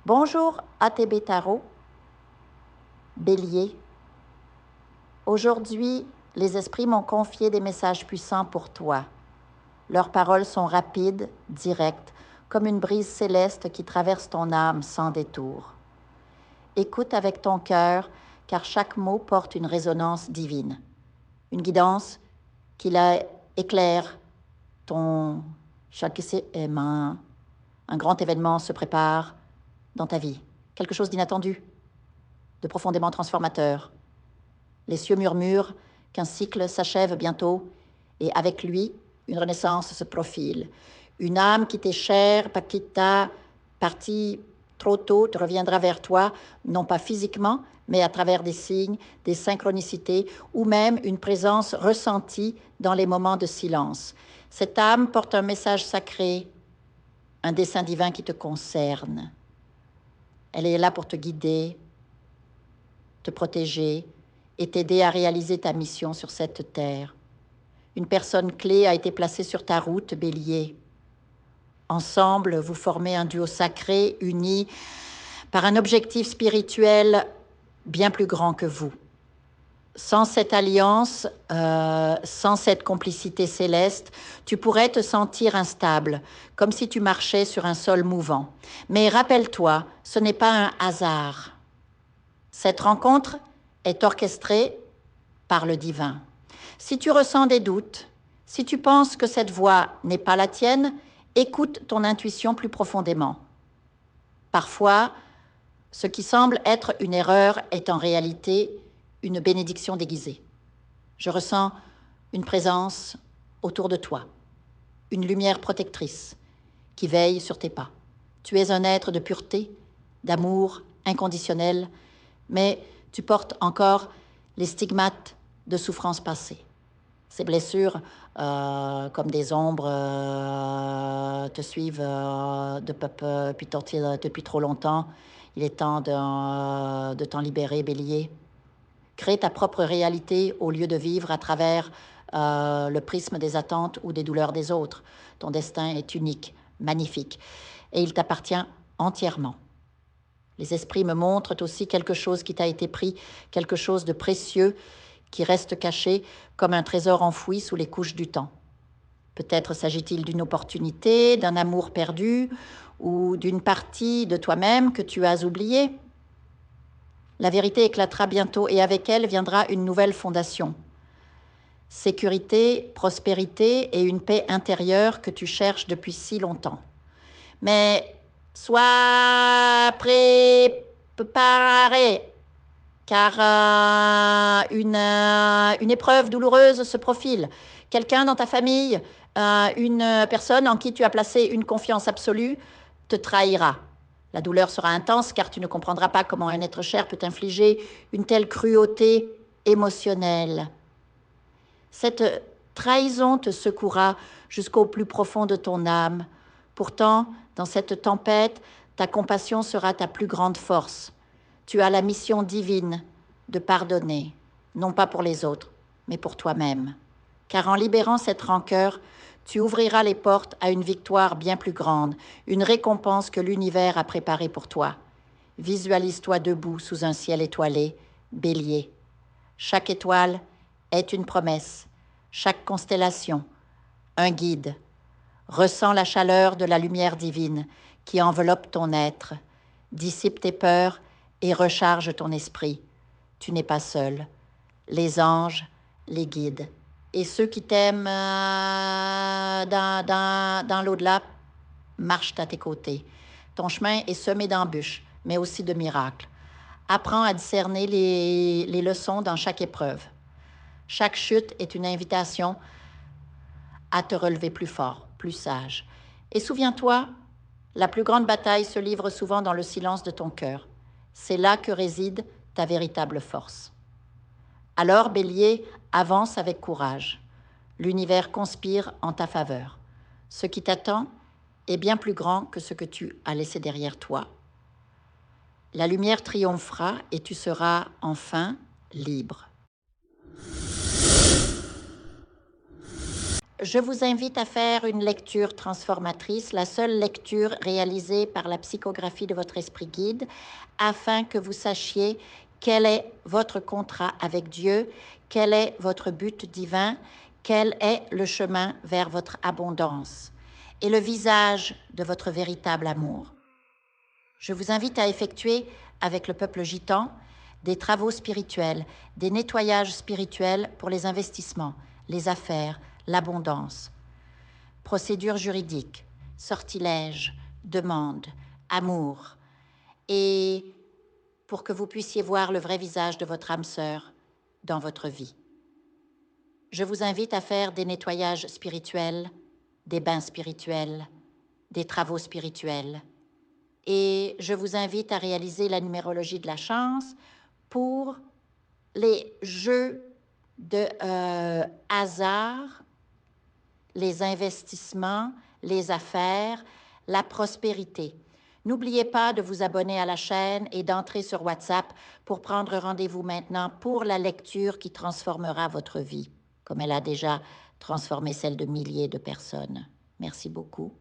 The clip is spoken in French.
Bonjour ATB Tarot, Bélier. Aujourd'hui, les esprits m'ont confié des messages puissants pour toi. Leurs paroles sont rapides, directes, comme une brise céleste qui traverse ton âme sans détour. Écoute avec ton cœur, car chaque mot porte une résonance divine. Une guidance qui éclaire ton chaque aimant. Un grand événement se prépare dans ta vie. Quelque chose d'inattendu, de profondément transformateur. Les cieux murmurent qu'un cycle s'achève bientôt et avec lui, une renaissance se profile. Une âme qui t'est chère, qui t'a parti trop tôt, te reviendra vers toi, non pas physiquement, mais à travers des signes, des synchronicités ou même une présence ressentie dans les moments de silence. Cette âme porte un message sacré, un dessein divin qui te concerne. Elle est là pour te guider, te protéger et t'aider à réaliser ta mission sur cette terre. Une personne clé a été placée sur ta route, Bélier. Ensemble, vous formez un duo sacré, uni par un objectif spirituel bien plus grand que vous. Sans cette alliance, sans cette complicité céleste, tu pourrais te sentir instable, comme si tu marchais sur un sol mouvant. Mais rappelle-toi, ce n'est pas un hasard. Cette rencontre est orchestrée par le divin. Si tu ressens des doutes, si tu penses que cette voie n'est pas la tienne, écoute ton intuition plus profondément. Parfois, ce qui semble être une erreur est en réalité une bénédiction déguisée. Je ressens une présence autour de toi, une lumière protectrice qui veille sur tes pas. Tu es un être de pureté, d'amour inconditionnel, mais tu portes encore les stigmates de souffrances passées. Ces blessures, comme des ombres, te suivent depuis trop longtemps. Il est temps de t'en libérer, Bélier. Crée ta propre réalité au lieu de vivre à travers le prisme des attentes ou des douleurs des autres. Ton destin est unique, magnifique, et il t'appartient entièrement. Les esprits me montrent aussi quelque chose qui t'a été pris, quelque chose de précieux qui reste caché comme un trésor enfoui sous les couches du temps. Peut-être s'agit-il d'une opportunité, d'un amour perdu ou d'une partie de toi-même que tu as oubliée. La vérité éclatera bientôt et avec elle viendra une nouvelle fondation. Sécurité, prospérité et une paix intérieure que tu cherches depuis si longtemps. Mais sois préparé, car une épreuve douloureuse se profile. Quelqu'un dans ta famille, une personne en qui tu as placé une confiance absolue, te trahira. La douleur sera intense car tu ne comprendras pas comment un être cher peut infliger une telle cruauté émotionnelle. Cette trahison te secouera jusqu'au plus profond de ton âme. Pourtant, dans cette tempête, ta compassion sera ta plus grande force. Tu as la mission divine de pardonner, non pas pour les autres, mais pour toi-même. Car en libérant cette rancœur, tu ouvriras les portes à une victoire bien plus grande, une récompense que l'univers a préparée pour toi. Visualise-toi debout sous un ciel étoilé, Bélier. Chaque étoile est une promesse, chaque constellation, un guide. Ressens la chaleur de la lumière divine qui enveloppe ton être, dissipe tes peurs et recharge ton esprit. Tu n'es pas seul. Les anges, les guides et ceux qui t'aiment dans l'au-delà marchent à tes côtés. Ton chemin est semé d'embûches, mais aussi de miracles. Apprends à discerner les leçons dans chaque épreuve. Chaque chute est une invitation à te relever plus fort, plus sage. Et souviens-toi, la plus grande bataille se livre souvent dans le silence de ton cœur. C'est là que réside ta véritable force. Alors, Bélier, avance avec courage. L'univers conspire en ta faveur. Ce qui t'attend est bien plus grand que ce que tu as laissé derrière toi. La lumière triomphera et tu seras enfin libre. Je vous invite à faire une lecture transformatrice, la seule lecture réalisée par la psychographie de votre esprit guide, afin que vous sachiez quel est votre contrat avec Dieu, quel est votre but divin, quel est le chemin vers votre abondance et le visage de votre véritable amour. Je vous invite à effectuer avec le peuple gitan des travaux spirituels, des nettoyages spirituels pour les investissements, les affaires, l'abondance. Procédure juridique, sortilège, demande, amour. Et pour que vous puissiez voir le vrai visage de votre âme sœur dans votre vie. Je vous invite à faire des nettoyages spirituels, des bains spirituels, des travaux spirituels. Et je vous invite à réaliser la numérologie de la chance pour les jeux de hasard, les investissements, les affaires, la prospérité. N'oubliez pas de vous abonner à la chaîne et d'entrer sur WhatsApp pour prendre rendez-vous maintenant pour la lecture qui transformera votre vie, comme elle a déjà transformé celle de milliers de personnes. Merci beaucoup.